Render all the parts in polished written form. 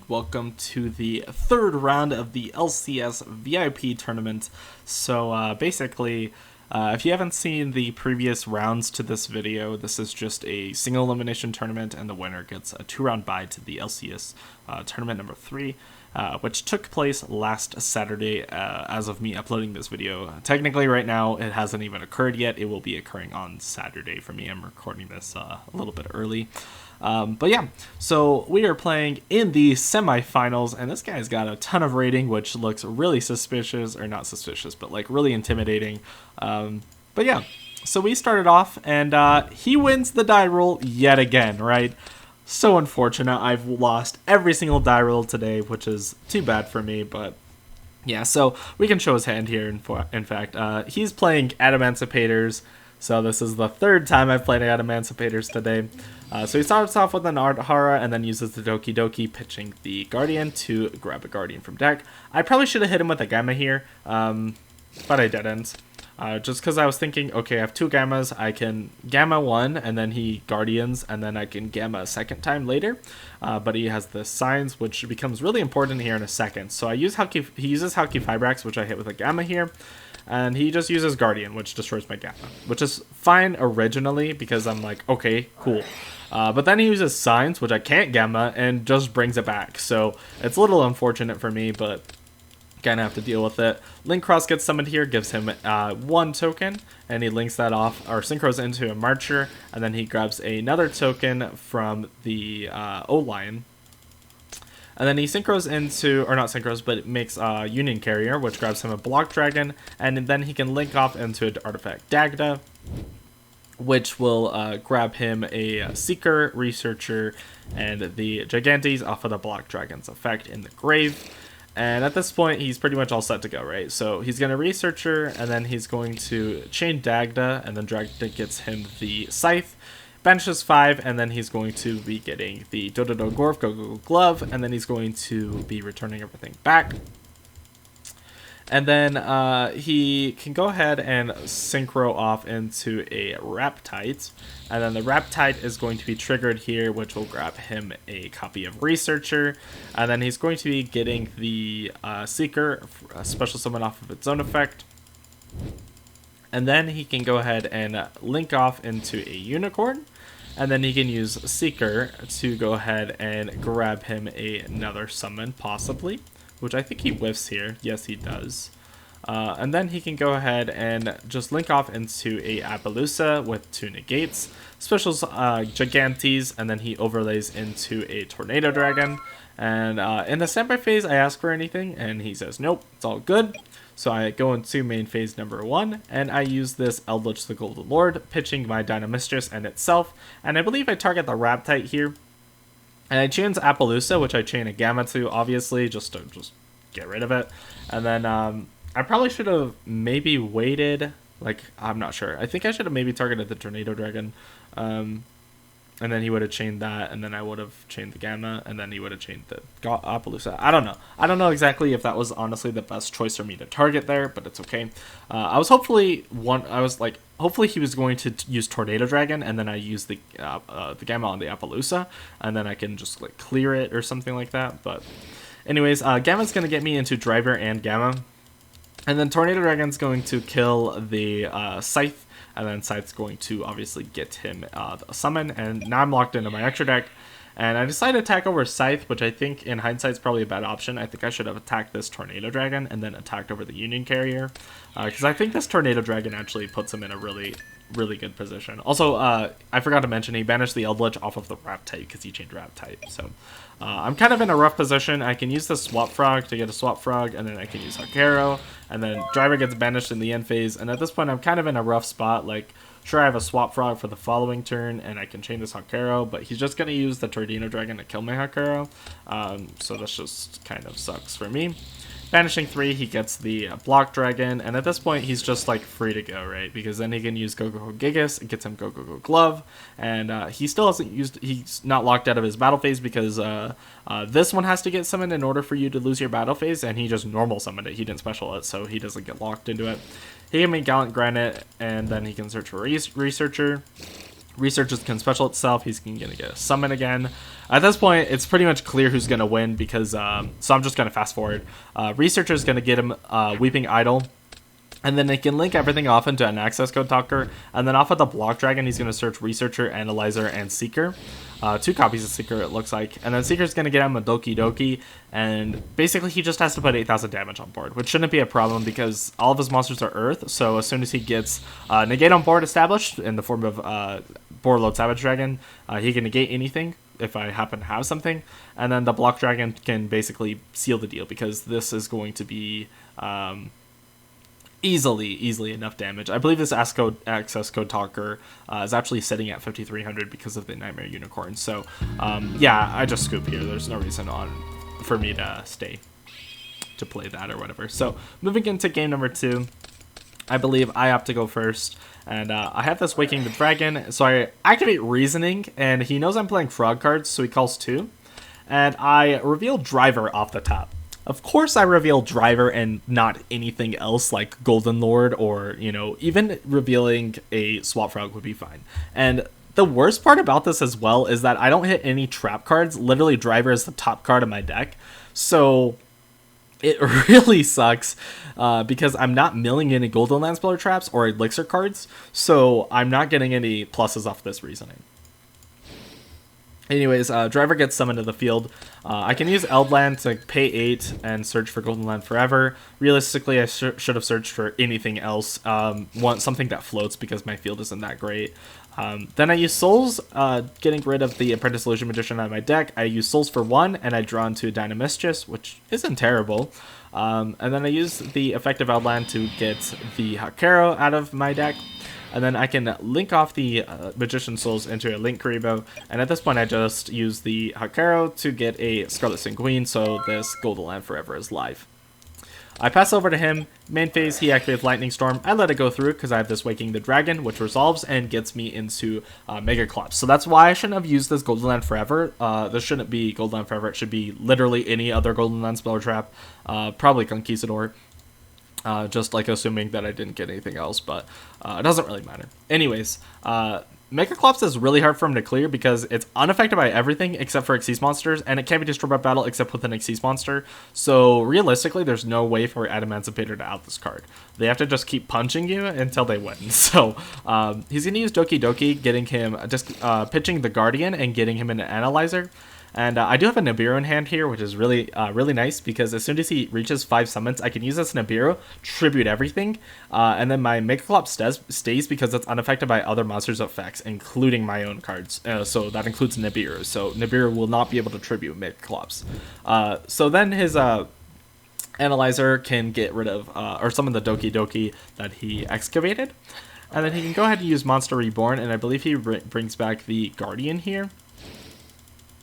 welcome to the third round of the LCS VIP tournament. So basically, if you haven't seen the previous rounds to this video, this is just a single elimination tournament, and the winner gets a 2-round bye to the LCS tournament number 3, which took place last Saturday as of me uploading this video. Technically right now it hasn't even occurred yet. It will be occurring on Saturday for me. I'm recording this a little bit early. But yeah, so we are playing in the semifinals, and this guy's got a ton of rating, which looks really suspicious, or not suspicious, but like really intimidating. But yeah, so we started off, and he wins the die roll yet again, right? So unfortunate. I've lost every single die roll today, which is too bad for me, but yeah, so we can show his hand here. In fact, he's playing Adamancipators. So this is the third time I've played Adamancipators today. So he starts off with an Ardhara and then uses the Doki Doki, pitching the Guardian to grab a Guardian from deck. I probably should have hit him with a Gamma here, but I didn't. Just because I was thinking, okay, I have 2 Gammas, I can Gamma 1, and then he Guardians, and then I can Gamma a second time later. But he has the Signs, which becomes really important here in a second. So he uses Halki Fibrax, which I hit with a Gamma here. And he just uses Guardian, which destroys my Gamma, which is fine originally because I'm like, okay, cool. But then he uses Signs, which I can't Gamma, and just brings it back. So it's a little unfortunate for me, but kind of have to deal with it. Link Cross gets summoned here, gives him 1 token, and he links that off, or synchros into a Marcher, and then he grabs another token from the O-Lion. And then he synchros into, or not synchros, but it makes a Union Carrier, which grabs him a Block Dragon, and then he can link off into an artifact Dagda, which will grab him a Seeker, Researcher, and the Gigantes off of the Block Dragon's effect in the grave. And at this point, he's pretty much all set to go, right? So he's going to Researcher, and then he's going to chain Dagda, and then Dagda gets him the Scythe, banishes 5, and then he's going to be getting the Dododo Gorf, Go Glove, and then he's going to be returning everything back. And then he can go ahead and synchro off into a Raptite, and then the Raptite is going to be triggered here, which will grab him a copy of Researcher, and then he's going to be getting the Seeker, a special summon off of its own effect. And then he can go ahead and link off into a Unicorn, and then he can use Seeker to go ahead and grab him another summon, possibly, which I think he whiffs here. Yes, he does. And then he can go ahead and just link off into a Appaloosa with 2 negates, specials Gigantes, and then he overlays into a Tornado Dragon. And in the standby phase, I ask for anything, and he says, nope, it's all good. So I go into main phase number 1, and I use this Eldlich the Golden Lord, pitching my Dynamistress and itself, and I believe I target the Raptite here. And I chain Appaloosa, which I chain a Gamma to, obviously, just to get rid of it. And then I probably should have maybe waited, like, I'm not sure. I think I should have maybe targeted the Tornado Dragon, and then he would have chained that, and then I would have chained the Gamma, and then he would have chained the Appaloosa. I don't know. I don't know exactly if that was honestly the best choice for me to target there, but it's okay. Hopefully he was going to use Tornado Dragon, and then I use the Gamma on the Appaloosa, and then I can just like clear it or something like that. But anyways, Gamma's going to get me into Driver and Gamma, and then Tornado Dragon's going to kill the Scythe, and then Scythe's going to obviously get him a summon, and now I'm locked into my extra deck. And I decided to attack over Scythe, which I think in hindsight is probably a bad option. I think I should have attacked this Tornado Dragon and then attacked over the Union Carrier, because I think this Tornado Dragon actually puts him in a really good position. Also, I forgot to mention, he banished the Eldlich off of the Raptite because he chained Raptite. So I'm kind of in a rough position. I can use the Swap Frog to get a Swap Frog, and then I can use Hakero, and then Driver gets banished in the end phase. And at this point, I'm kind of in a rough spot. Like, sure, I have a Swap Frog for the following turn, and I can chain this Hakero, but he's just going to use the Tornado Dragon to kill my Hakero. So this just kind of sucks for me. Banishing 3, he gets the Block Dragon, and at this point he's just like free to go, right? Because then he can use Go Gigas, it gets him Go Glove, and he still hasn't used, he's not locked out of his battle phase because this one has to get summoned in order for you to lose your battle phase, and he just normal summoned it, he didn't special it, so he doesn't get locked into it. He can make Gallant Granite, and then he can search for Researcher, Researchers can special itself. He's going to get a summon again. At this point, it's pretty much clear who's going to win because, so I'm just going to fast forward. Researcher's going to get him Weeping Idol. And then they can link everything off into an access code talker. And then off of the block dragon, he's going to search Researcher, Analyzer, and Seeker. 2 copies of Seeker, it looks like. And then Seeker's going to get him a Doki Doki. And basically, he just has to put 8,000 damage on board, which shouldn't be a problem because all of his monsters are Earth. So as soon as he gets Negate on board established in the form of Boardload Savage Dragon, he can negate anything if I happen to have something. And then the block dragon can basically seal the deal because this is going to be... easily enough damage. I believe this access code talker is actually sitting at 5,300 because of the Nightmare Unicorn. So, yeah, I just scoop here. There's no reason for me to stay to play that or whatever. So, moving into game number 2, I believe I have to go first. And I have this Waking the Dragon. So I activate Reasoning, and he knows I'm playing frog cards, so he calls 2. And I reveal Driver off the top. Of course I reveal Driver and not anything else like Golden Lord or, you know, even revealing a Swap Frog would be fine. And the worst part about this as well is that I don't hit any trap cards. Literally Driver is the top card of my deck. So it really sucks because I'm not milling any Golden Landspiller traps or Elixir cards. So I'm not getting any pluses off this Reasoning. Anyways, Driver gets summoned to the field. I can use Eldland to pay 8 and search for Golden Land Forever. Realistically, I should have searched for anything else. Want something that floats because my field isn't that great. Then I use Souls, getting rid of the Apprentice Illusion Magician out of my deck. I use Souls for 1, and I draw into Dynamistress, which isn't terrible. And then I use the effective Eldland to get the Hakero out of my deck. And then I can link off the Magician Souls into a Link Karibo. And at this point, I just use the Hakero to get a Scarlet Sin Queen, so this Golden Land Forever is live. I pass over to him. Main phase, he activates Lightning Storm. I let it go through because I have this Waking the Dragon, which resolves and gets me into Mega Collapse. So that's why I shouldn't have used this Golden Land Forever. This shouldn't be Golden Land Forever. It should be literally any other Golden Land Speller Trap. Probably Conquistador. Just like assuming that I didn't get anything else, but it doesn't really matter. Anyways, Mega Collapse is really hard for him to clear because it's unaffected by everything except for Xyz monsters, and it can't be destroyed by battle except with an Xyz monster. So realistically, there's no way for Adamancipator to out this card. They have to just keep punching you until they win. So he's going to use Doki Doki, getting him just pitching the Guardian and getting him into Analyzer. And I do have a Nibiru in hand here, which is really nice because as soon as he reaches 5 summons, I can use this Nibiru, tribute everything, and then my Mega Collapse stays because it's unaffected by other monsters' effects, including my own cards. So that includes Nibiru. So Nibiru will not be able to tribute Mega Collapse. So then his Analyzer can get rid of or summon the Doki Doki that he excavated, and then he can go ahead and use Monster Reborn, and I believe he brings back the Guardian here.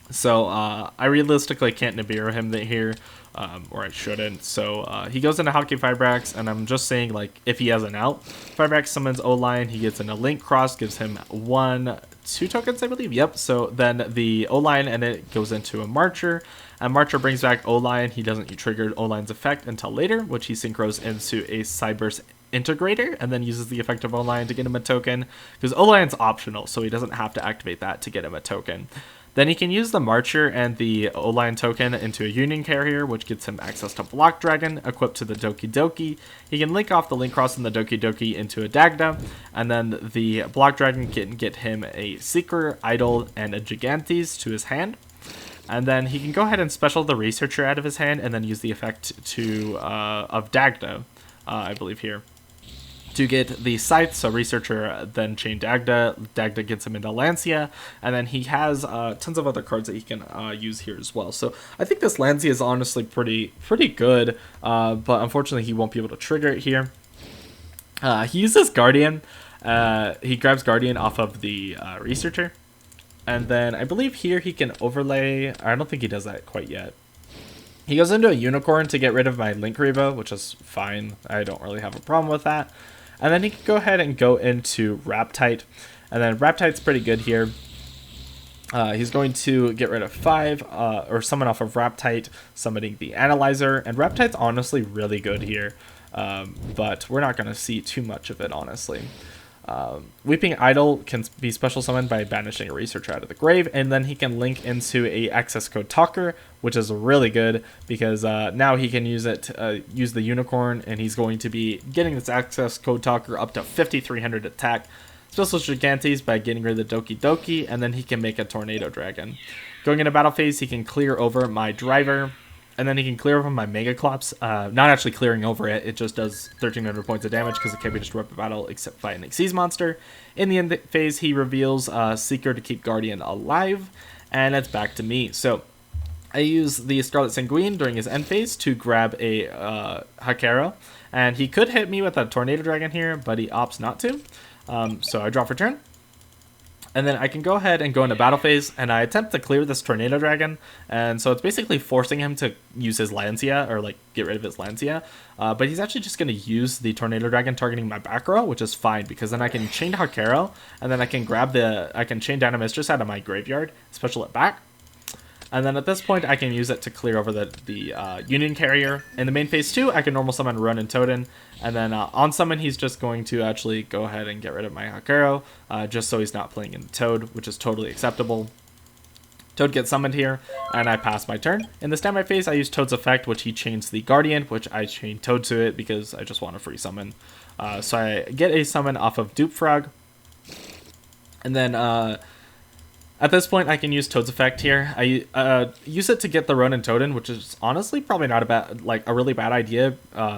So I realistically can't Nibiru him here, or I shouldn't. So he goes into Hockey Firebrax, and I'm just saying, like, if he has an out, Firebrax summons O-Line, he gets in a Link Cross, gives him 2 tokens, I believe. Yep, so then the O-Line, and it goes into a Marcher, and Marcher brings back O-Line. He doesn't trigger O-Line's effect until later, which he synchros into a Cyberse Integrator, and then uses the effect of O-Line to get him a token, because O-Line's optional, so he doesn't have to activate that to get him a token. Then he can use the Marcher and the O-Line token into a Union Carrier, which gets him access to Block Dragon, equipped to the Doki Doki. He can link off the Link Cross and the Doki Doki into a Dagda, and then the Block Dragon can get him a Seeker, Idol, and a Gigantes to his hand. And then he can go ahead and special the Researcher out of his hand, and then use the effect of Dagda, I believe here, to get the Scythe. So Researcher then chain Dagda. Dagda gets him into Lancia, and then he has tons of other cards that he can use here as well. So I think this Lancia is honestly pretty good, but unfortunately he won't be able to trigger it here. He uses Guardian. He grabs Guardian off of the Researcher, and then I believe here he can overlay. I don't think he does that quite yet. He goes into a Unicorn to get rid of my Link Revo, which is fine. I don't really have a problem with that. And then he can go ahead and go into Raptite. And then Raptite's pretty good here. He's going to get rid of 5, or summon off of Raptite, summoning the Analyzer. And Raptite's honestly really good here, but we're not going to see too much of it, honestly. Weeping Idol can be special summoned by banishing a researcher out of the grave, and then he can link into a access code talker, which is really good because now he can use it to, use the unicorn, and he's going to be getting this access code talker up to 5,300 attack. Special Gigantes by getting rid of the Doki Doki, and then he can make a Tornado Dragon. Going into battle phase, he can clear over my driver, and then he can clear over my Mega Clops. Not actually clearing over it, it just does 1,300 points of damage because it can't be destroyed by battle except by an Xyz monster. In the end phase, he reveals Seeker to keep Guardian alive, and it's back to me. So I use the Scarlet Sanguine during his end phase to grab a Hakero, and he could hit me with a Tornado Dragon here, but he opts not to. So I draw for turn. And then I can go ahead and go into battle phase, and I attempt to clear this Tornado Dragon, and so it's basically forcing him to use his Lancia, or like get rid of his Lancia, but he's actually just going to use the Tornado Dragon targeting my back row, which is fine, because then I can chain Hakero, and then I can chain Dynamistress out of my graveyard, special it back. And then at this point, I can use it to clear over the Union Carrier. In the main phase 2, I can normal summon Run and Toden. And then on summon, he's just going to actually go ahead and get rid of my Hakero, just so he's not playing in Toad, which is totally acceptable. Toad gets summoned here, and I pass my turn. In the standby phase, I use Toad's effect, which he chains the Guardian, which I chain Toad to it because I just want a free summon. So I get a summon off of Dupe Frog. And then at this point, I can use Toad's effect here. I use it to get the Ronin Toden, which is honestly probably not a really bad idea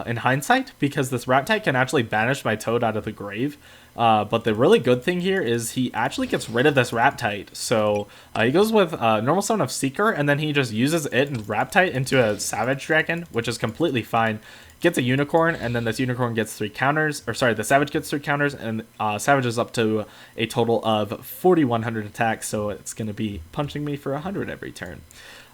in hindsight, because this Raptite can actually banish my Toad out of the grave. But the really good thing here is he actually gets rid of this Raptite. So he goes with normal summon of Seeker, and then he just uses it and Raptite into a Savage Dragon, which is completely fine. Gets a Unicorn, and then this Unicorn gets 3 counters, or sorry, the Savage gets 3 counters, and Savage is up to a total of 4,100 attacks, so it's going to be punching me for 100 every turn.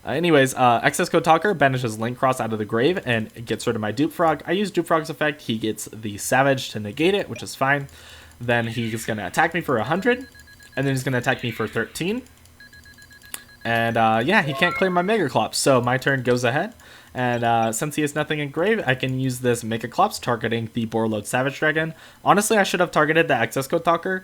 Anyways, Access Code Talker banishes Link Cross out of the grave and gets rid of my Dupe Frog. I use Dupe Frog's effect. He gets the Savage to negate it, which is fine. Then he's going to attack me for 100, and then he's going to attack me for 13. And yeah, he can't clear my Mega Clops, so my turn goes ahead. And since he has nothing in grave, I can use this Mega Clops targeting the Borreload Savage Dragon. Honestly, I should have targeted the Access Code Talker,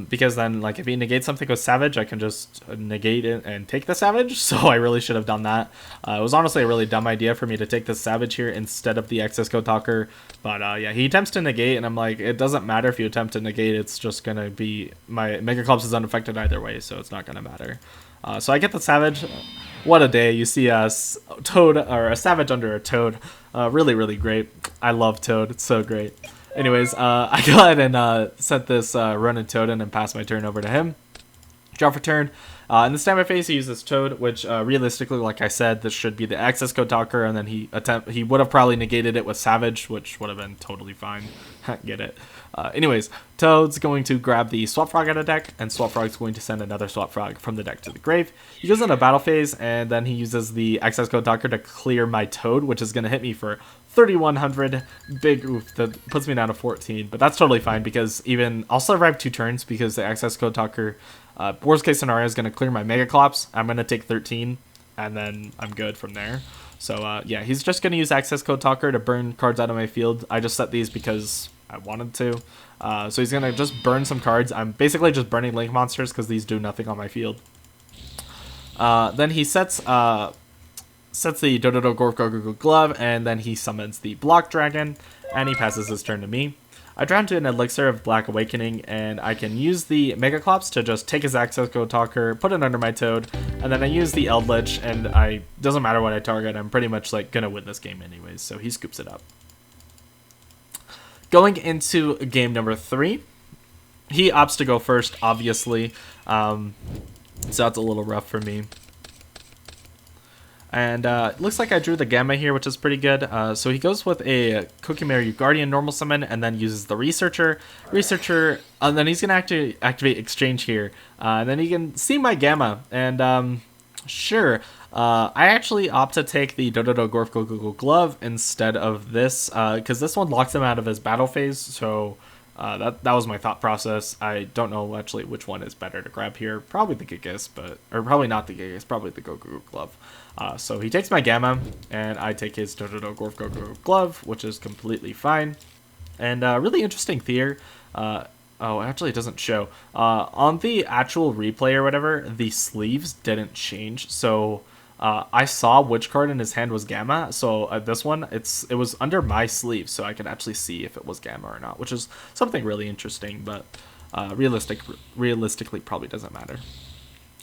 because then, like, if he negates something with Savage, I can just negate it and take the Savage, so I really should have done that. It was honestly a really dumb idea for me to take the Savage here instead of the Access Code Talker, but yeah, he attempts to negate, and I'm like, it doesn't matter if you attempt to negate, it's just gonna be, my Mega Clops is unaffected either way, so it's not gonna matter. So I get the Savage. What a day. You see a Toad, or a Savage under a Toad. Really, really great. I love Toad. It's so great. Anyways, I go ahead and set this Ronin Toden and pass my turn over to him. Draw for turn. In the standby phase, he uses Toad, which realistically, like I said, this should be the Access Code Talker, and then he would have probably negated it with Savage, which would have been totally fine. Get it? Anyways, Toad's going to grab the Swap Frog out of deck, and Swap Frog's going to send another Swap Frog from the deck to the grave. He goes into battle phase, and then he uses the Access Code Talker to clear my Toad, which is going to hit me for 3,100. Big oof, that puts me down to 14, but that's totally fine because I'll survive 2 turns because the Access Code Talker, worst case scenario, is going to clear my Mega Clops. I'm going to take 13, and then I'm good from there. So yeah, he's just going to use Access Code Talker to burn cards out of my field. I just set these because I wanted to. So he's going to just burn some cards. I'm basically just burning Link monsters because these do nothing on my field. Then he sets the Dododo Gorgo Glove, and then he summons the Block Dragon, and he passes his turn to me. I draw into an Elixir of Black Awakening, and I can use the Mega Clops to just take his Access Code Talker, put it under my Toad, and then I use the Eldlich, and doesn't matter what I target, I'm pretty much like gonna win this game anyways, so he scoops it up. Going into game number 3, he opts to go first, obviously, so that's a little rough for me. And it looks like I drew the Gamma here, which is pretty good. So he goes with a Kokimaru Guardian normal summon, and then uses the Researcher, and then he's going to activate Exchange here. And then he can see my Gamma, and sure. I actually opt to take the Dododo Gorgo Glove instead of this, because this one locks him out of his battle phase, so that was my thought process. I don't know actually which one is better to grab here. Probably the Gigas, or probably not the Gigas, probably the Goku Glove. So he takes my Gamma, and I take his Dododo Gorgo Glove, which is completely fine. And really interesting here. Oh, actually, it doesn't show. On the actual replay or whatever, the sleeves didn't change. So I saw which card in his hand was Gamma. So this one, it was under my sleeve, so I could actually see if it was Gamma or not, which is something really interesting. But realistically, probably doesn't matter.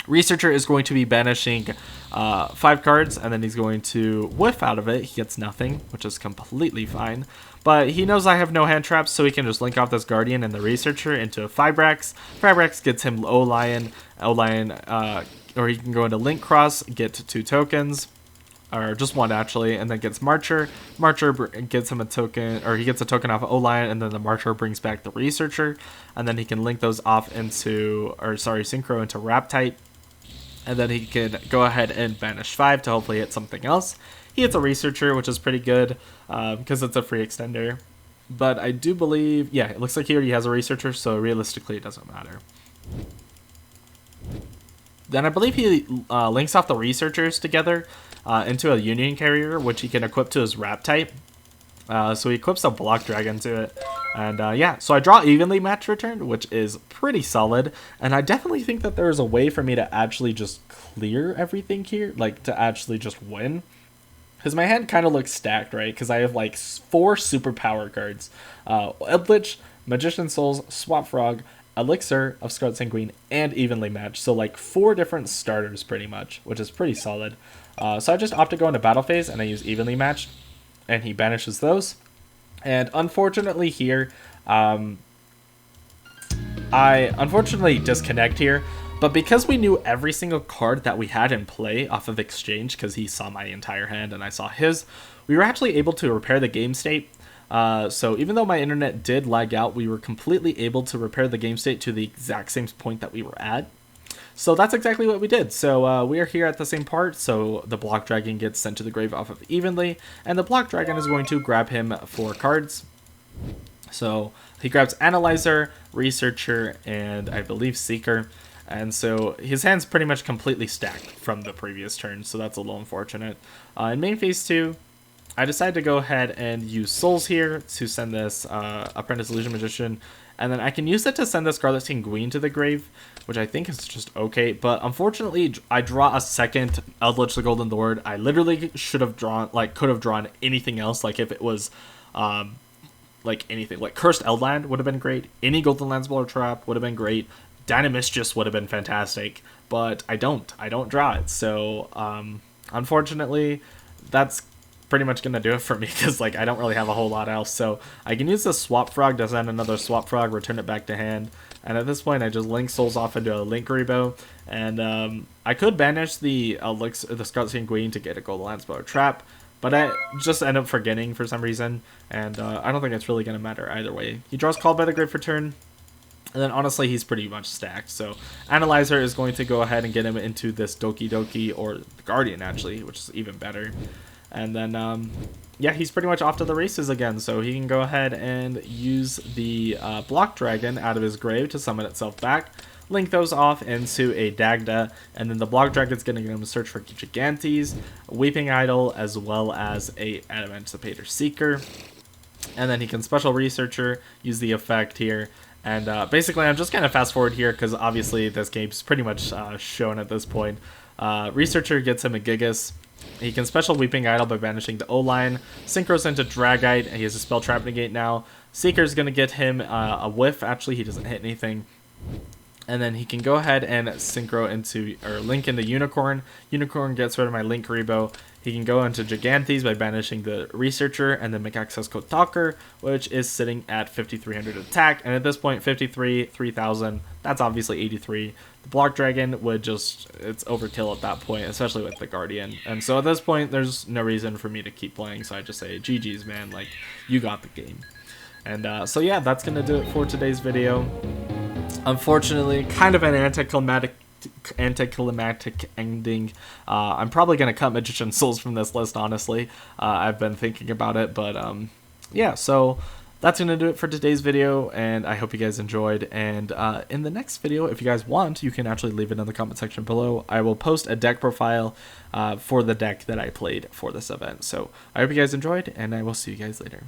Researcher is going to be banishing 5 cards, and then he's going to whiff out of it. He gets nothing, which is completely fine. But he knows I have no hand traps, so he can just link off this Guardian and the Researcher into a Fibrax. Fibrax gets him O-Lion. O-Lion, or he can go into Link Cross, get 2 tokens. Or just 1 actually, and then gets Marcher. Marcher gets him a token, or he gets a token off of O-Lion, and then the Marcher brings back the Researcher. And then he can link those off into, Synchro into Raptite. And then he could go ahead and banish 5 to hopefully hit something else. He hits a Researcher, which is pretty good because it's a free extender. But I do believe, yeah, it looks like he already has a Researcher, so realistically it doesn't matter. Then I believe he links off the Researchers together into a Union Carrier, which he can equip to his Raptite. So he equips a Block Dragon to it. And yeah, so I draw Evenly Matched Return, which is pretty solid. And I definitely think that there is a way for me to actually just clear everything here, like to actually just win. Because my hand kind of looks stacked, right? Because I have like 4 super power cards. Eldlich, Magician Souls, Swap Frog, Elixir of Scarlet Sanguine, and Evenly Matched. So like 4 different starters pretty much, which is pretty solid. So I just opt to go into Battle Phase and I use Evenly Matched. And he banishes those. And unfortunately here, I unfortunately disconnect here. But because we knew every single card that we had in play off of exchange, because he saw my entire hand and I saw his, we were actually able to repair the game state. So even though my internet did lag out, we were completely able to repair the game state to the exact same point that we were at. So that's exactly what we did. So we are here at the same part. So the Block Dragon gets sent to the grave off of Evenly, and the Block Dragon is going to grab him 4 cards. So he grabs Analyzer, Researcher, and I believe Seeker. And so his hand's pretty much completely stacked from the previous turn, so that's a little unfortunate. In main phase 2, I decided to go ahead and use Souls here to send this Apprentice Illusion Magician. And then I can use it to send the Scarlet Sanguine to the grave, which I think is just okay. But unfortunately, I draw a second Eldlich the Golden Lord. I literally should have drawn, like, could have drawn anything else. Like, if it was, like, anything. Like, Cursed Eldland would have been great. Any Golden Landspeller Trap would have been great. Dynamis would have been fantastic. But I don't draw it. So, unfortunately, that's pretty much gonna do it for me because like I don't really have a whole lot else. So I can use the Swap Frog to send another Swap Frog, return it back to hand, and at this point I just link Souls off into a Link Rebo, and I could banish the Elixir, the Scarlet Sanguine to get a Golden Landspeller Trap, but I just end up forgetting for some reason, and I don't think it's really gonna matter either way. He draws Called by the Grave for turn. And then honestly, he's pretty much stacked. So Analyzer is going to go ahead and get him into this Doki Doki, or the Guardian actually, which is even better. And then, yeah, he's pretty much off to the races again. So he can go ahead and use the Block Dragon out of his grave to summon itself back. Link those off into a Dagda. And then the Block Dragon's going to get him to search for Gigantes, Weeping Idol, as well as a Adamancipator Seeker. And then he can Special Researcher, use the effect here. And basically, I'm just going to fast forward here because obviously this game's pretty much shown at this point. Researcher gets him a Gigas. He can Special Weeping Idol by banishing the O-Line. Synchros into Dragite, and he has a Spell Trap Negate now. Seeker's going to get him a Whiff. Actually, he doesn't hit anything. And then he can go ahead and Synchro into, or Link into Unicorn. Unicorn gets rid of my Link Rebo. He can go into Gigantes by banishing the Researcher, and then make access Code Talker, which is sitting at 5,300 attack. And at this point, 53, 3,000, that's obviously 83. The Block Dragon would just, it's overkill at that point, especially with the Guardian. And so at this point, there's no reason for me to keep playing, so I just say, GG's, man, like, you got the game. And so yeah, that's going to do it for today's video. Unfortunately, kind of an anticlimactic ending. I'm probably going to cut Magician Souls from this list, honestly. I've been thinking about it, but yeah, so that's going to do it for today's video, and I hope you guys enjoyed. And in the next video, if you guys want, you can actually leave it in the comment section below. I will post a deck profile for the deck that I played for this event. So I hope you guys enjoyed, and I will see you guys later.